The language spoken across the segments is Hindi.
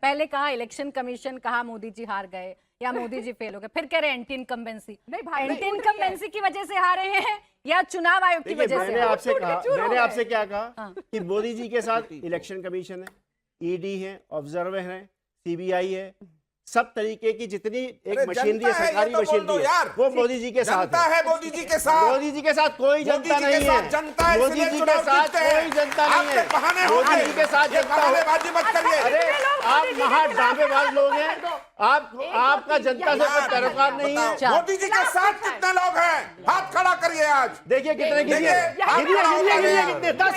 पहले कहा इलेक्शन कमीशन, कहा मोदी जी हार गए या मोदी जी फेल हो गए, फिर कह रहे एंटी इनकम्बेंसी। एंटी इनकम्बेंसी की वजह से हारे हैं या चुनाव आयोग की वजह से? मैंने आपसे क्या कहा कि मोदी जी के साथ इलेक्शन कमीशन है, ईडी है, ऑब्जर्वर है, सीबीआई है, सब तरीके की जितनी एक मशीनरी है, सरकारी मशीनरी है, वो मोदी जी के साथ है। मोदी जी के साथ, मोदी जी के साथ कोई जनता नहीं है। जनता है, मोदी जी के साथ कोई जनता नहीं है। मोदी जी के साथ बहानेबाजी मत करिए। अरे आप महाडांबेबाज लोग हैं, आपका जनता से कोई पैरोकार नहीं है। मोदी जी के साथ कितने लोग हैं? हाथ खड़ा करिए आज। देखिए कितने गिनिए कितने 10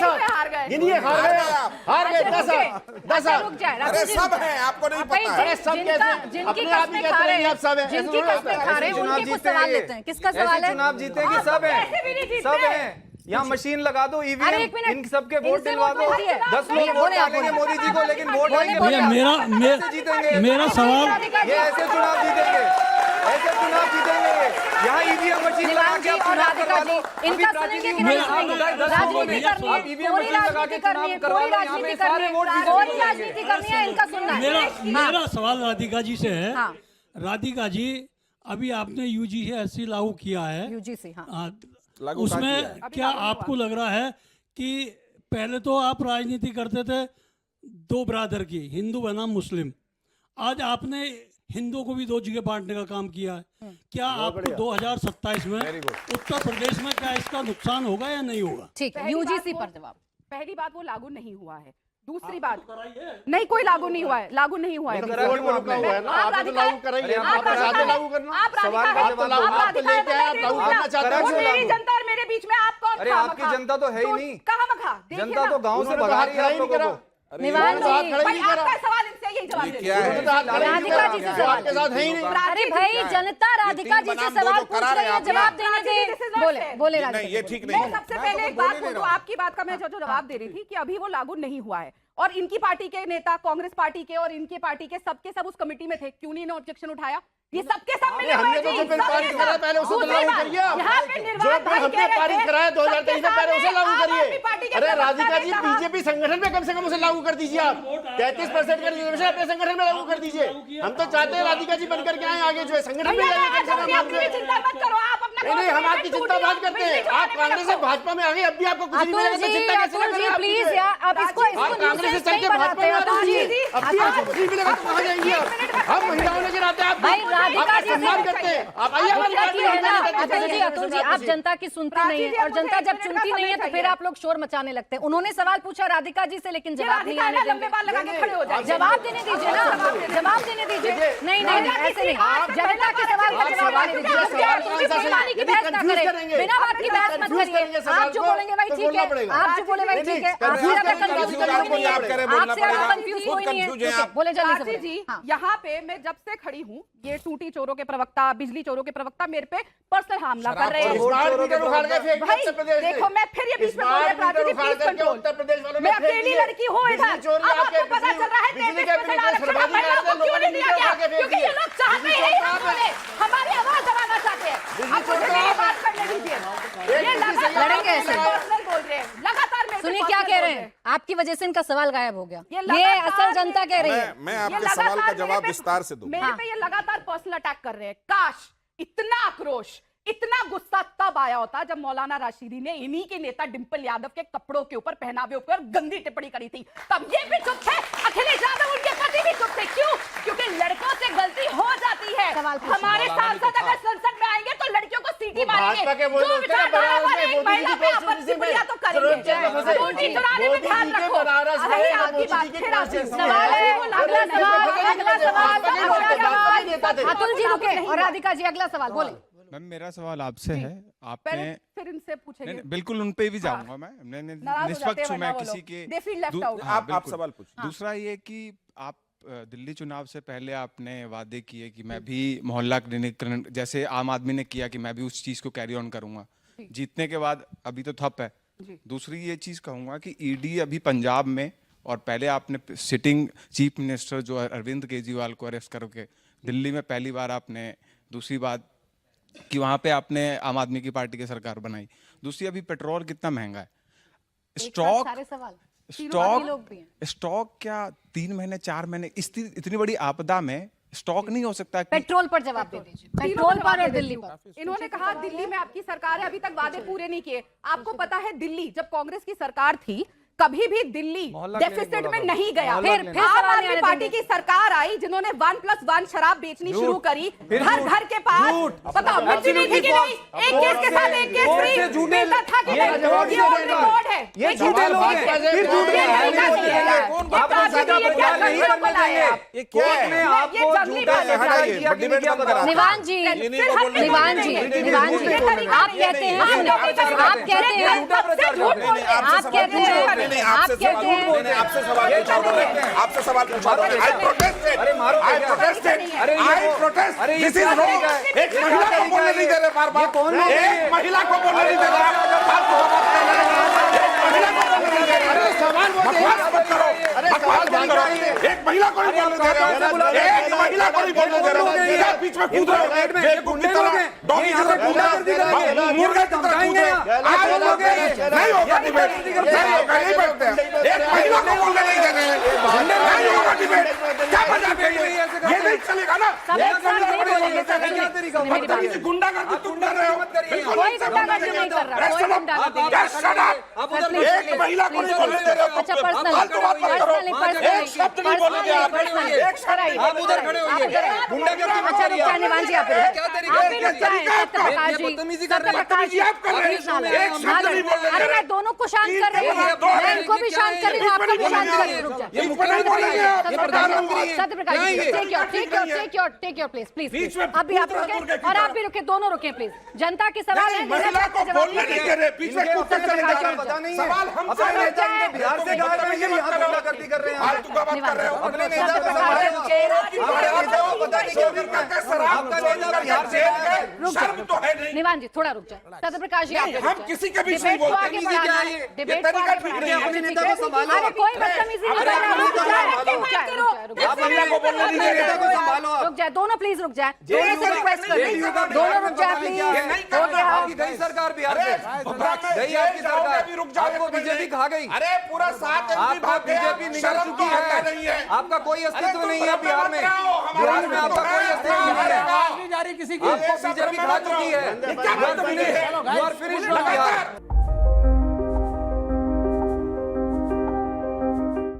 गिनिए, हार गए 10। अरे सब है, आपको नहीं पता है? सब कैसे जिनकी अपने आप ही कहते हैं आप सब हैं। जिनकी कस्में खा रहे हैं उनके कुछ सवाल लेते हैं। किसका सवाल है? चुनाव जीतेगी सब है, सब है। यहाँ मशीन लगा दो, ईवीएम, इन सबके वोट दिलवा दो। 10 लोग वोट डालेंगे मोदी जी को, लेकिन वोट मेरा सवाल, ये ऐसे चुनाव जीतेंगे, ऐसे चुनाव जीतेंगे। यहाँ ईवीएम मशीन लगा के आप चुनाव करवा दो। इनका सुनेंगे कि नहीं सुनेंगे? राजनीति करनी है, पूरी राजनीति करनी है, पूरी राजनीति करनी है, पूरी राजनीति करनी है, इनका सुनना है। मेरा सवाल राधिका जी से है। राधिका जी, अभी आपने यूजीसी लागू किया है, यूजीसी, उसमें क्या आपको लग रहा है कि पहले तो आप राजनीति करते थे दो ब्रादर की, हिंदू बनाम मुस्लिम, आज आपने हिंदुओं को भी दो जगह बांटने का काम किया है। क्या आपको 2027 में उत्तर प्रदेश में क्या इसका नुकसान होगा या नहीं होगा? ठीक है, यूजीसी पर जवाब। पहली बात, वो लागू नहीं हुआ है। दूसरी बात, नहीं कोई लागू नहीं हुआ है, लागू नहीं हुआ है। मेरी जनता और मेरे बीच में आप कौन? अरे आपकी जनता तो है ही नहीं, कहाँ जनता तो गांव से भगा रही है आप लोगों को। निवान जी, आपका सवाल इनसे यही जवाब क्या है? राधिका जी से सवाल के साथ है ही नहीं। अरे भाई, जनता राधिका जी से सवाल पूछ रही है, जवाब देने दे। बोले नहीं, राधिका ये ठीक नहीं है। सबसे पहले एक बात बोल दूं, आपकी बात का मैं जो जवाब दे रही थी कि अभी वो लागू नहीं हुआ है, और इनकी पार्टी के नेता, कांग्रेस पार्टी के और इनके पार्टी के सबके सब उस कमेटी में थे, क्यों नहीं ऑब्जेक्शन उठाया? ये सबके सब मिले हुए हमने तो बिल पारित करा, पहले उसे तो लागू करिए। जो बिल हमने पारित कराया 2023 में, पहले उसे लागू करिए। अरे राधिका जी, बीजेपी संगठन में कम से कम उसे लागू कर दीजिए। आप 33% का रिजर्वेशन अपने संगठन में लागू कर दीजिए। हम तो चाहते हैं राधिका जी बनकर के आए आगे, जो है संगठन में नहीं, हम आपकी चिंता बात करते हैं। आप कांग्रेस से भाजपा में आ गए, अब भी आपको कुछ नहीं मिलेगा तो चिंता कैसे करें? प्लीज यार, आप इसको कांग्रेस से चल के भाजपा में आ जाइए, अब भी आपको कुछ नहीं मिलेगा तो कहाँ जाएंगे आप? हम महिलाओं के नाते आप राधिका जी सम्मान करते हैं। आप आइए हमारी बात में। अतुल जी, आप जनता की सुनते नहीं है, और जनता जब चुनती नहीं है तो फिर आप लोग शोर मचाने लगते हैं। उन्होंने सवाल पूछा राधिका जी से, लेकिन जवाब नहीं आने देंगे। जवाब देने दीजिए ना, जवाब देने दीजिए। नहीं नहीं, ऐसे नहीं, जनता के सवाल का जवाब देने दीजिए। बिना बात की बहस मत करिए। आप जो बोलेंगे वही ठीक है, आप जो बोले वही ठीक है। कंफ्यूज कोई नहीं है। बोले जल्दी जी। यहाँ पे मैं जब से खड़ी हूँ, ये टूटी चोरों के प्रवक्ता, बिजली चोरों के प्रवक्ता मेरे पे पर्सनल हमला कर रहे हैं। देखो, मैं फिर ये बीच में बोल रही हूँ, प्लीज कंट्रोल। मैं अकेली लड़की हूँ इधर, अब आपको पता चल रहा है क्योंकि ये लोग चाहते हैं हमारी आवाज दबाना चाहते हैं। अब मुझे मेरी बात करने दीजिए। ये लड़ेंगे ऐसे। पर्सनल बोल रहे हैं लगातार। सुनिए क्या कह रहे हैं, आपकी वजह से इनका सवाल गायब हो गया। ये असल जनता कह रही है। मैं आपके सवाल का जवाब विस्तार से दूं। मेरे पे ये लगातार पर्सनल अटैक कर रहे हैं। काश इतना आक्रोश, इतना गुस्सा तब आया होता जब मौलाना राशिदी ने इन्हीं के नेता डिंपल यादव के कपड़ों के ऊपर, पहनावे ऊपर गंदी टिप्पणी करी थी। तब ये भी चुप थे, अखिलेश यादव उनके पति भी चुप थे। क्यों? क्योंकि लड़कों से गलती हो जाती है। हमारे सांसद अगर संसद में आएंगे तो लड़कियों को सीटी मारेंगे। जो विचारधारा वाले एक महिला पे आपत्ति टिप्पणियां तो करेंगे। रोटी चुराने में ध्यान रखो। अरे आपकी बात फिर आती सवाल है। अगला सवाल अतुल जी रुके, और राधिका जी अगला सवाल बोले। मैम, मेरा सवाल आपसे है। आपने फिर इनसे पूछेंगे। बिल्कुल उन पे भी जाऊंगा मैं निष्पक्ष हूं मैं किसी के। आप सवाल पूछिए। दूसरा ये कि आप दिल्ली चुनाव से पहले आपने वादे किए कि मैं भी मोहल्ला क्लिनिक, जैसे आम आदमी ने किया, कि मैं भी उस चीज को कैरी ऑन करूंगा। जीतने के बाद अभी तो ठप है। दूसरी ये चीज कहूंगा कि ईडी अभी पंजाब में, और पहले आपने सिटिंग चीफ मिनिस्टर जो अरविंद केजरीवाल को अरेस्ट करके दिल्ली में पहली बार आपने, दूसरी बात कि वहां पे आपने आम आदमी की पार्टी की सरकार बनाई। दूसरी, अभी पेट्रोल कितना महंगा है, स्टॉक क्या 3 महीने 4 महीने इतनी बड़ी आपदा में स्टॉक नहीं हो सकता कि पेट्रोल पर जवाब दे दीजिए, पेट्रोल पर और दिल्ली पर। इन्होंने कहा दिल्ली में आपकी सरकार है, अभी तक वादे पूरे नहीं किए। आपको पता है दिल्ली जब कांग्रेस की सरकार थी कभी भी दिल्ली डेफिसिट में नहीं गया। फिर आम आदमी पार्टी की सरकार आई जिन्होंने 1+1 शराब बेचनी शुरू करी, घर घर के पास पता मिर्ची नहीं थी कि नहीं, एक केस के साथ एक केस फ्री मिलता था कि नहीं, ये ऑन रिकॉर्ड है। ये झूठे लोग हैं, फिर झूठ नहीं ये कोर्ट ने आपको झूठे से हटाई किया कि नहीं किया बता। निवान जी, निवान जी, निवान जी, आप कहते हैं, आप कहते हैं, आप कहते हैं, नहीं, आपसे सवाल पूछा। I protested. I protested. I protest. This is wrong. एक महिला को बोलने नहीं दे रहे बार-बार। एक महिला को बोलने नहीं दे रहे। एक महिला को बोलने नहीं दे रहे। सवाल बकवास मत करो। बकवास मत करो। एक महिला को नहीं बोलने दे रहे। एक महिला को नहीं बोलने दे रहे। इधर बीच में कूद रहे हो। ये गुंडे लोग हैं। डॉगी जैसे कूदा मुर्गा की तरह कूद रहे हो। आप बोलोगे नहीं होगा डिबेट। नहीं होगा, नहीं बैठते हैं। एक महिला को बोलने नहीं दे रहे। नहीं होगा डिबेट। क्या मजाक है ये नहीं चलेगा ना। बदतमीजी गुंडागर्दी तुम कर रहे हो। कोई गुंडागर्दी नहीं कर रहा, कोई गुंडागर्दी नहीं। एक महिला को नहीं बोलने दे रहे हो। अच्छा, पर्सनल एक शब्द नहीं बोलेंगे आप। एक शब्द आप उधर खड़े होइए। गुंडागर्दी अच्छा रुक जाए निवान जी, आप भी रुक जाए। सत्यप्रकाश जी, बदतमीजी कर रहे हैं। सत्यप्रकाश जी, आप कर रहे हैं। एक शब्द नहीं बोलने दे अरे रहे। मैं दोनों को शांत कर रही हूँ, मैं इनको भी शांत कर रही हूँ, आपको भी शांत कर रही हूँ। रुक जाए। सत्यप्रकाश जी, टेक योर प्लेस प्लीज। अभी आप रुके और आप भी रुके, दोनों रुके प्लीज। जनता के सवाल है, महिला को बोलने नहीं दे रहे। पीछे कूदते चले जा रहे पता नहीं हैं। सवाल हमसे अपने नेता इनको बिहार से कहा था ये यहाँ गुंडागर्दी कर रहे हैं। फालतू का बात कर रहे हो। अपने नेता को हमारे नेता को पता नहीं क्यों करता है। आपका नेता बिहार से शर्म तो है नहीं। निवान जी थोड़ा रुक जाए। सत्यप्रकाश जी, आप हम किसी के बीच नहीं बोलते। डिबेट को आगे बढ़ाना है। अपने नेता को संभालो। अरे कोई बदतमीजी नहीं कर रहा, रुक जाए। आप महिला को बोलने नहीं दे रहे। रुक जाए, दोनों प्लीज रुक जाए, दोनों से रिक्वेस्ट कर रही हूं, दोनों रुक जाए प्लीज। हो गया। आपकी गई सरकार बिहार से गई, आपकी सरकार आपको बीजेपी खा गई। अरे पूरा 7 एमपी आपका भाग गया। बीजेपी निकल शर्म चुकी तो आता नहीं है। है। आपका कोई अस्तित्व तुम नहीं है बिहार में। बिहार में आपका कोई अस्तित्व नहीं है। आपको बीजेपी खा चुकी है। You are finished Bihar.